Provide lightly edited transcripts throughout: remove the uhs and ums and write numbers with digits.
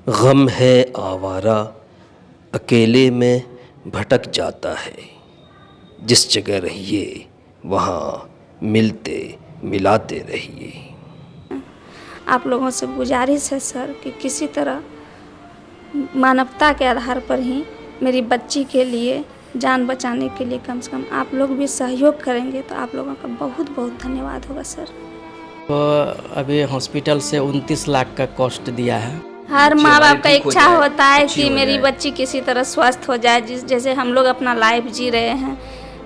गम है आवारा अकेले में भटक जाता है, जिस जगह रहिए वहाँ मिलते मिलाते रहिए। आप लोगों से गुजारिश है सर कि किसी तरह मानवता के आधार पर ही मेरी बच्ची के लिए जान बचाने के लिए कम से कम आप लोग भी सहयोग करेंगे तो आप लोगों का बहुत बहुत धन्यवाद होगा सर। तो अभी हॉस्पिटल से 29 लाख का कॉस्ट दिया है। हर माँ बाप का इच्छा होता है कि मेरी बच्ची किसी तरह स्वस्थ हो जाए, जैसे हम लोग अपना लाइफ जी रहे हैं,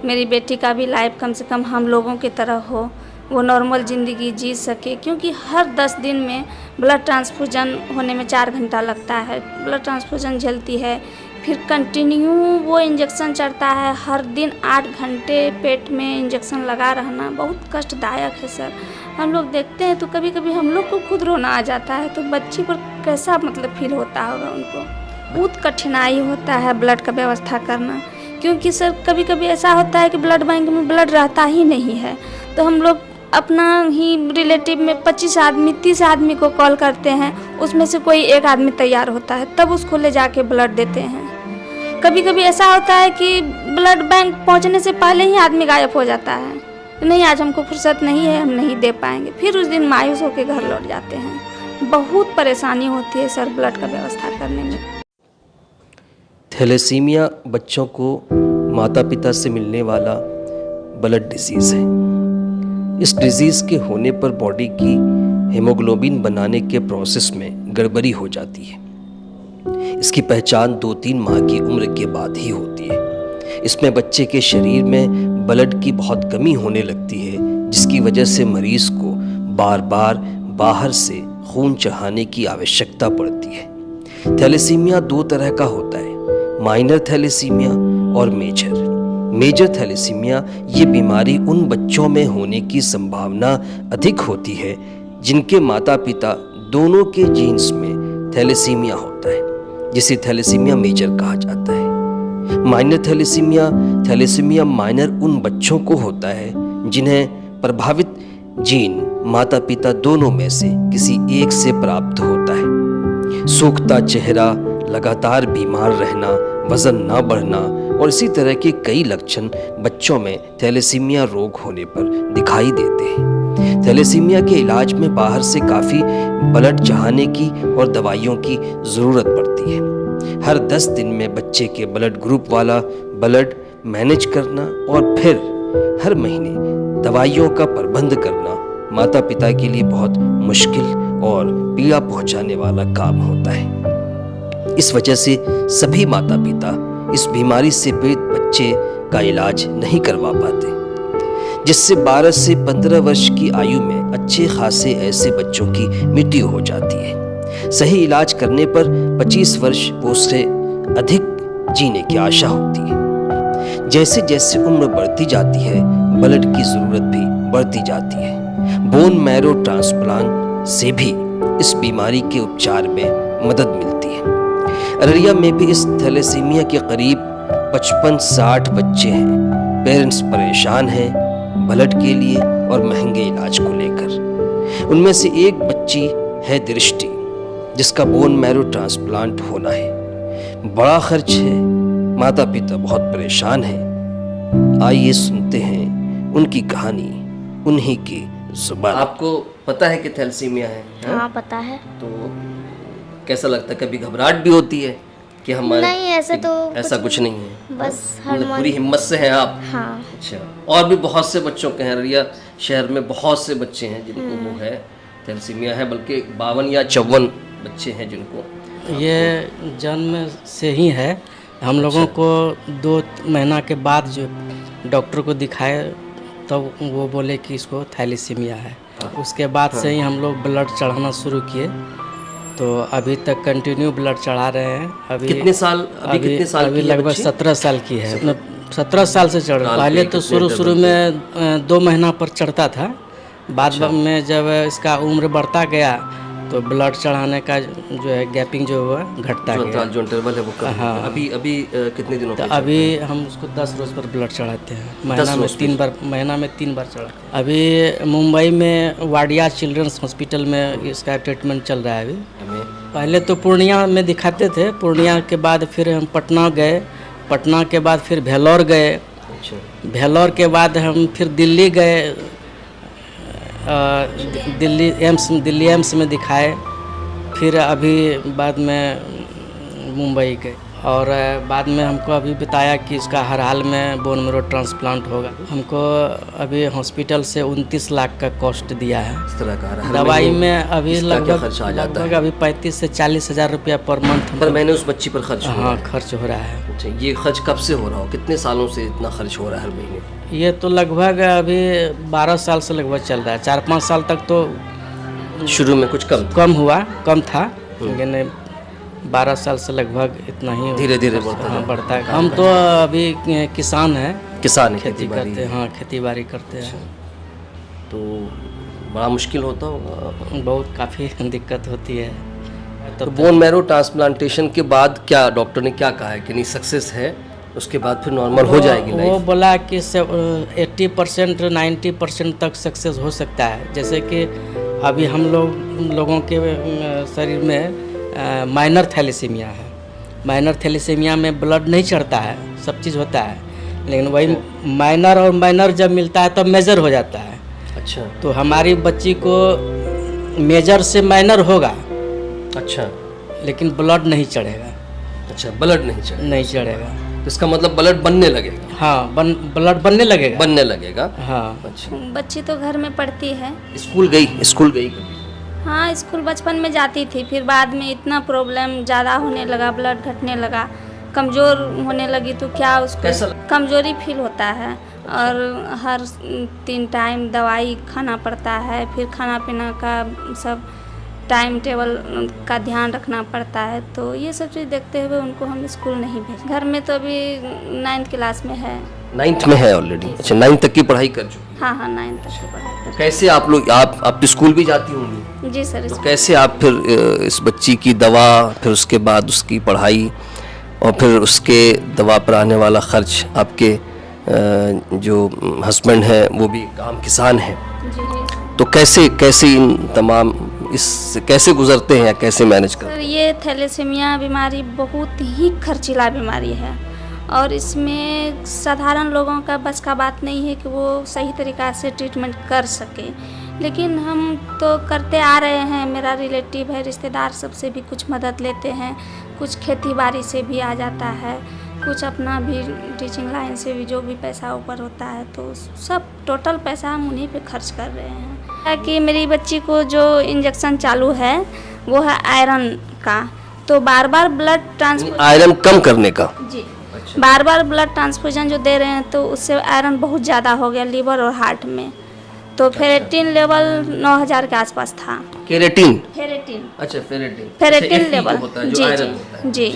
मेरी बेटी का भी लाइफ कम से कम हम लोगों की तरह हो, वो नॉर्मल ज़िंदगी जी सके। क्योंकि हर 10 दिन में ब्लड ट्रांसफ्यूजन होने में 4 घंटा लगता है, ब्लड ट्रांसफ्यूजन झेलती है, फिर कंटिन्यू वो इंजेक्शन चढ़ता है, हर दिन 8 घंटे पेट में इंजेक्शन लगा रहना बहुत कष्टदायक है सर। हम लोग देखते हैं तो कभी कभी हम लोग को खुद रोना आ जाता है, तो बच्ची पर कैसा मतलब फील होता होगा उनको। बहुत कठिनाई होता है ब्लड का व्यवस्था करना, क्योंकि सर कभी कभी ऐसा होता है कि ब्लड बैंक में ब्लड रहता ही नहीं है, तो हम लोग अपना ही रिलेटिव में 25 आदमी 30 आदमी को कॉल करते हैं, उसमें से कोई एक आदमी तैयार होता है, तब उसको ले जाके ब्लड देते हैं। कभी कभी ऐसा होता है कि ब्लड बैंक पहुंचने से पहले ही आदमी गायब हो जाता है, नहीं आज हमको फुर्सत नहीं है, हम नहीं दे पाएंगे, फिर उस दिन मायूस होकर घर लौट जाते हैं। बहुत परेशानी होती है सर ब्लड का व्यवस्था करने में। थैलेसीमिया बच्चों को माता पिता से मिलने वाला ब्लड डिजीज़ है। इस डिजीज़ के होने पर बॉडी की हेमोग्लोबिन बनाने के प्रोसेस में गड़बड़ी हो जाती है। इसकी पहचान 2-3 माह की उम्र के बाद ही होती है। इसमें बच्चे के शरीर में ब्लड की बहुत कमी होने लगती है, जिसकी वजह से मरीज़ को बार बार बाहर से खून चढ़ाने की आवश्यकता पड़ती है। थैलेसीमिया 2 तरह का होता है, माइनर थैलेसीमिया और मेजर थैलेसीमिया। ये बीमारी उन बच्चों में होने की संभावना अधिक होती है जिनके माता पिता दोनों के जीन्स में थैलेसीमिया होता है, जिसे थैलेसीमिया मेजर कहा जाता है। माइनर थैलेसीमिया माइनर उन बच्चों को होता है जिन्हें प्रभावित जीन माता पिता दोनों में से किसी एक से प्राप्त होता है। सूखता चेहरा, लगातार बीमार रहना, वजन ना बढ़ना और इसी तरह के कई लक्षण बच्चों में थैलेसीमिया रोग होने पर दिखाई देते हैं। थैलेसीमिया के इलाज में बाहर से काफ़ी ब्लड चढ़ाने की और दवाइयों की ज़रूरत पड़ती है। हर 10 दिन में बच्चे के ब्लड ग्रुप वाला ब्लड मैनेज करना और फिर हर महीने दवाइयों का प्रबंध करना माता पिता के लिए बहुत मुश्किल और पीड़ा पहुंचाने वाला काम होता है। इस वजह से सभी माता पिता इस बीमारी से पीड़ित बच्चे का इलाज नहीं करवा पाते, जिससे 12 से 15 वर्ष की आयु में अच्छे खासे ऐसे बच्चों की मृत्यु हो जाती है। सही इलाज करने पर 25 वर्ष वो उससे अधिक जीने की आशा होती है। जैसे जैसे उम्र बढ़ती जाती है, ब्लड की ज़रूरत भी बढ़ती जाती है। बोन मैरो ट्रांसप्लांट से भी इस बीमारी के उपचार में मदद मिलती है। अररिया में भी इस थैलेसीमिया के करीब 55-60 बच्चे हैं। पेरेंट्स परेशान हैं ब्लड के लिए और महंगे इलाज को लेकर। उनमें से एक बच्ची है दृष्टि, जिसका बोन मैरो ट्रांसप्लांट होना है। बड़ा खर्च है, माता पिता बहुत परेशान हैं। आइए सुनते हैं उनकी कहानी उन्हीं की जुबान। आपको पता है कि थैलेसीमिया है? हाँ पता है। तो कैसा लगता है? कभी घबराहट भी होती है कि हमारे? नहीं ऐसे तो ऐसा कुछ नहीं है, बस पूरी हिम्मत से हैं आप? हाँ। अच्छा, और भी बहुत से बच्चों के हैं, अररिया शहर में बहुत से बच्चे हैं जिनको वो है थैलेसीमिया है, बल्कि 52 या 54 बच्चे हैं जिनको। ये जन्म से ही है। हम लोगों को 2 महीना के बाद जो डॉक्टर को दिखाए तब वो बोले कि इसको थैलेसीमिया है। उसके बाद से ही हम लोग ब्लड चढ़ाना शुरू किए, तो अभी तक कंटिन्यू ब्लड चढ़ा रहे हैं। अभी कितने साल? अभी लगभग 17 साल की है। 17 साल से चढ़ रहा। पहले तो शुरू में 2 महीना पर चढ़ता था, बाद में जब इसका उम्र बढ़ता गया तो ब्लड चढ़ाने का जो है गैपिंग जो हुआ घटता गया, जो इंटरवल है वो कम। हाँ। अभी कितने दिनों तो अभी हम उसको 10 रोज पर ब्लड चढ़ाते हैं, महीना में 3 बार चढ़ाते हैं। अभी मुंबई में वाडिया चिल्ड्रंस हॉस्पिटल में इसका ट्रीटमेंट चल रहा है अभी। पहले तो पूर्णिया में दिखाते थे, पूर्णिया के बाद फिर हम पटना गए, पटना के बाद फिर भेलोर गए, अच्छा भेलोर के बाद हम फिर दिल्ली गए, दिल्ली एम्स में दिखाए, फिर अभी बाद में मुंबई गए और बाद में हमको अभी बताया कि इसका हर हाल में बोन मैरो ट्रांसप्लांट होगा। हमको अभी हॉस्पिटल से 29 लाख का कॉस्ट दिया है। इस तरह का हर दवाई महीने में अभी इसका क्या लगभग खर्च आ जाता है? अभी 35 से 40 हज़ार रुपया पर मंथ पर महीने उस बच्ची पर खर्च हो रहा हाँ है। खर्च हो रहा है। अच्छा, ये खर्च कब से हो रहा हो, कितने सालों से इतना खर्च हो रहा है हर महीने? ये तो लगभग अभी 12 साल से लगभग चल रहा है। 4-5 साल तक तो शुरू में कुछ कम था, लेकिन 12 साल से लगभग इतना ही धीरे धीरे बढ़ता है। बढ़ता है। हम तो अभी किसान हैं, किसान है, खेती खेती-बाड़ी करते हैं, हाँ खेती बाड़ी करते हैं। तो बड़ा मुश्किल होता होगा। बहुत काफ़ी दिक्कत होती है। तो बोन मैरो ट्रांसप्लांटेशन के बाद क्या डॉक्टर ने क्या कहा है कि नहीं सक्सेस है, उसके बाद फिर नॉर्मल हो जाएगी वो लाइफ? बोला कि 80% 90% तक सक्सेस हो सकता है। जैसे कि अभी हम लोगों के शरीर में माइनर थैलेसीमिया है। माइनर थैलेसीमिया में ब्लड नहीं चढ़ता है, सब चीज़ होता है, लेकिन वही माइनर और माइनर जब मिलता है तब मेजर हो जाता है। अच्छा तो हमारी बच्ची को मेजर से माइनर होगा, अच्छा लेकिन ब्लड नहीं चढ़ेगा। अच्छा, ब्लड नहीं चढ़ेगा, तो इसका मतलब ब्लड बनने लगेगा? हाँ ब्लड बनने लगेगा। हाँ अच्छा, बच्ची तो घर में पढ़ती है। स्कूल गई कभी? हाँ स्कूल बचपन में जाती थी, फिर बाद में इतना प्रॉब्लम ज़्यादा होने लगा, ब्लड घटने लगा, कमज़ोर होने लगी, तो क्या कैसा उसको कमज़ोरी फील होता है और हर 3 टाइम दवाई खाना पड़ता है, फिर खाना पीना का सब टाइम टेबल का ध्यान रखना पड़ता है। तो ये सब चीज़ देखते हुए उनको हम स्कूल नहीं भेज। घर में तो अभी 9th क्लास में है। 9th में है ऑलरेडी? अच्छा, 9th तक की पढ़ाई कर चुकी? हाँ 9th तक की पढ़ाई। तो कैसे आप लोग, आप स्कूल भी जाती होंगी? जी सर। तो कैसे आप फिर इस बच्ची की दवा, फिर उसके बाद उसकी पढ़ाई और फिर उसके दवा पर आने वाला खर्च, आपके जो हस्बैंड हैं वो भी आम किसान हैं, जी तो कैसे इन तमाम इससे कैसे गुजरते हैं या कैसे मैनेज करते सर, ये थैलेसीमिया बीमारी बहुत ही खर्चीला बीमारी है और इसमें साधारण लोगों का बस का बात नहीं है कि वो सही तरीक़ा से ट्रीटमेंट कर सके, लेकिन हम तो करते आ रहे हैं। मेरा रिलेटिव है, रिश्तेदार सबसे भी कुछ मदद लेते हैं, कुछ खेती बाड़ी से भी आ जाता है, कुछ अपना भी टीचिंग लाइन से भी जो भी पैसा ऊपर होता है, तो सब टोटल पैसा हम उन्हीं पे खर्च कर रहे हैं। कि मेरी बच्ची को जो इंजेक्शन चालू है वो है आयरन का, तो बार बार ब्लड ट्रांसफ्यूजन, आयरन कम करने का? जी बार बार ब्लड ट्रांसफ्यूजन जो दे रहे हैं, तो उससे आयरन बहुत ज़्यादा हो गया लीवर और हार्ट में। तो फेरेटिन लेवल 9000 के आसपास था। केरेटिन? फेरेटिन। अच्छा, फेरेटिन लेवल, जी।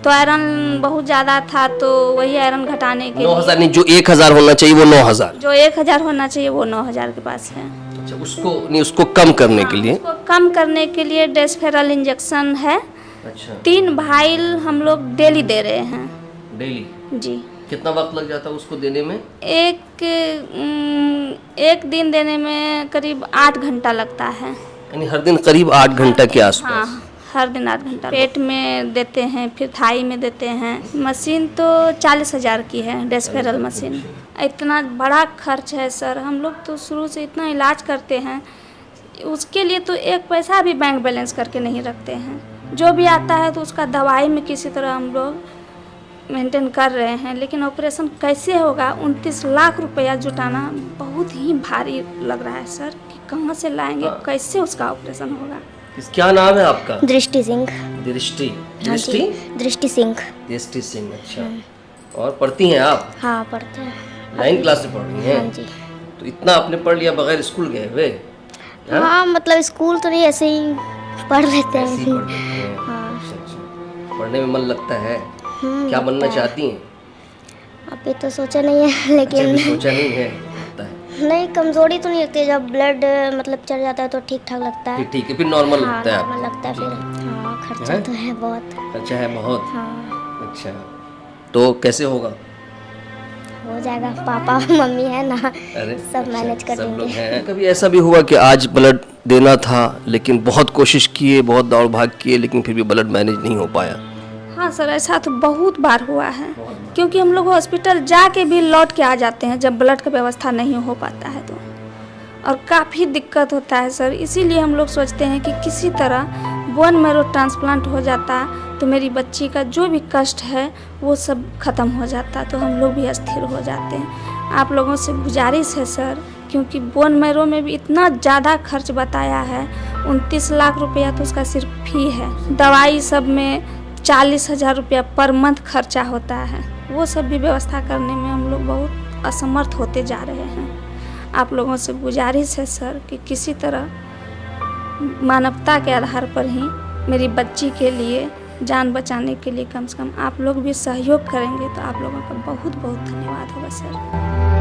तो आयरन बहुत ज़्यादा था, तो वही आयरन घटाने के 9000 नहीं, जो 1000 होना चाहिए वो 9000? जो 1000 होना चाहिए वो 9000 के पास है। अच्छा, उसको कम करने के लिए? उसको कम करने के लिए डेस्फेरल इंजेक्शन है। अच्छा, 3 भाइल हम लोग डेली दे रहे हैं। डेली? जी। कितना वक्त लग जाता है उसको देने में? एक दिन देने में करीब 8 घंटा लगता है। यानी हर दिन करीब 8 घंटा के आसपास? हाँ, हर दिन 8 घंटा। पेट में देते हैं, फिर थाई में देते हैं। मशीन तो 40,000 की है, डेस्फेरल मशीन। इतना बड़ा खर्च है सर, हम लोग तो शुरू से इतना इलाज करते हैं, उसके लिए तो एक पैसा भी बैंक बैलेंस करके नहीं रखते हैं। जो भी आता है तो उसका दवाई में किसी तरह हम लोग मेंटेन कर रहे हैं, लेकिन ऑपरेशन कैसे होगा? 29 लाख रुपया जुटाना बहुत ही भारी लग रहा है सर, कि कहाँ से लाएंगे, कैसे उसका ऑपरेशन होगा? क्या नाम है आपका? दृष्टि सिंह। दृष्टि? हाँ जी, दृष्टि सिंह। दृष्टि सिंह, अच्छा। और पढ़ती हैं आप? हाँ पढ़ते हैं। 9th क्लास में पढ़ रही हैं? हाँ जी। तो इतना आपने पढ़ लिया बगैर स्कूल गए हुए? हाँ मतलब स्कूल तो नहीं, ऐसे ही पढ़ लेते ऐसे ही हैं। पढ़ लेते हैं? हाँ। अच्छा। पढ़ने में मन लगता है? क्या बनना चाहती हैं? अभी तो सोचा नहीं है, अच्छा, लेकिन अभी सोचा नहीं है? लगता है नहीं, कमजोरी तो नहीं लगती, जब ब्लड मतलब चढ़ जाता है तो ठीक ठाक लगता है। ठीक है, फिर नॉर्मल हाँ लगता है? नॉर्मल लगता है फिर। हाँ खर्चा तो है बहुत। अच्छा है बहुत? हाँ अच्छा, तो कैसे होगा? हो जाएगा, पापा मम्मी है ना, अरे सब मैनेज कर सब लोग देंगे। हैं। कभी ऐसा भी हुआ कि आज ब्लड देना था लेकिन बहुत कोशिश किए, बहुत दौड़ भाग किए, लेकिन फिर भी ब्लड मैनेज नहीं हो पाया? हाँ सर, ऐसा तो बहुत बार हुआ है, क्योंकि हम लोग हॉस्पिटल जाके भी लौट के आ जाते हैं जब ब्लड का व्यवस्था नहीं हो पाता है तो, और काफ़ी दिक्कत होता है सर। इसीलिए हम लोग सोचते हैं कि किसी तरह बोन मैरो ट्रांसप्लांट हो जाता तो मेरी बच्ची का जो भी कष्ट है वो सब ख़त्म हो जाता, तो हम लोग भी स्थिर हो जाते हैं। आप लोगों से गुजारिश है सर, क्योंकि बोन मैरो में भी इतना ज़्यादा खर्च बताया है, 29 लाख रुपया तो उसका सिर्फ फी है। दवाई सब में 40,000 रुपया पर मंथ खर्चा होता है, वो सब भी व्यवस्था करने में हम लोग बहुत असमर्थ होते जा रहे हैं। आप लोगों से गुजारिश है सर कि किसी तरह मानवता के आधार पर ही मेरी बच्ची के लिए जान बचाने के लिए कम से कम आप लोग भी सहयोग करेंगे तो आप लोगों का बहुत बहुत धन्यवाद होगा सर।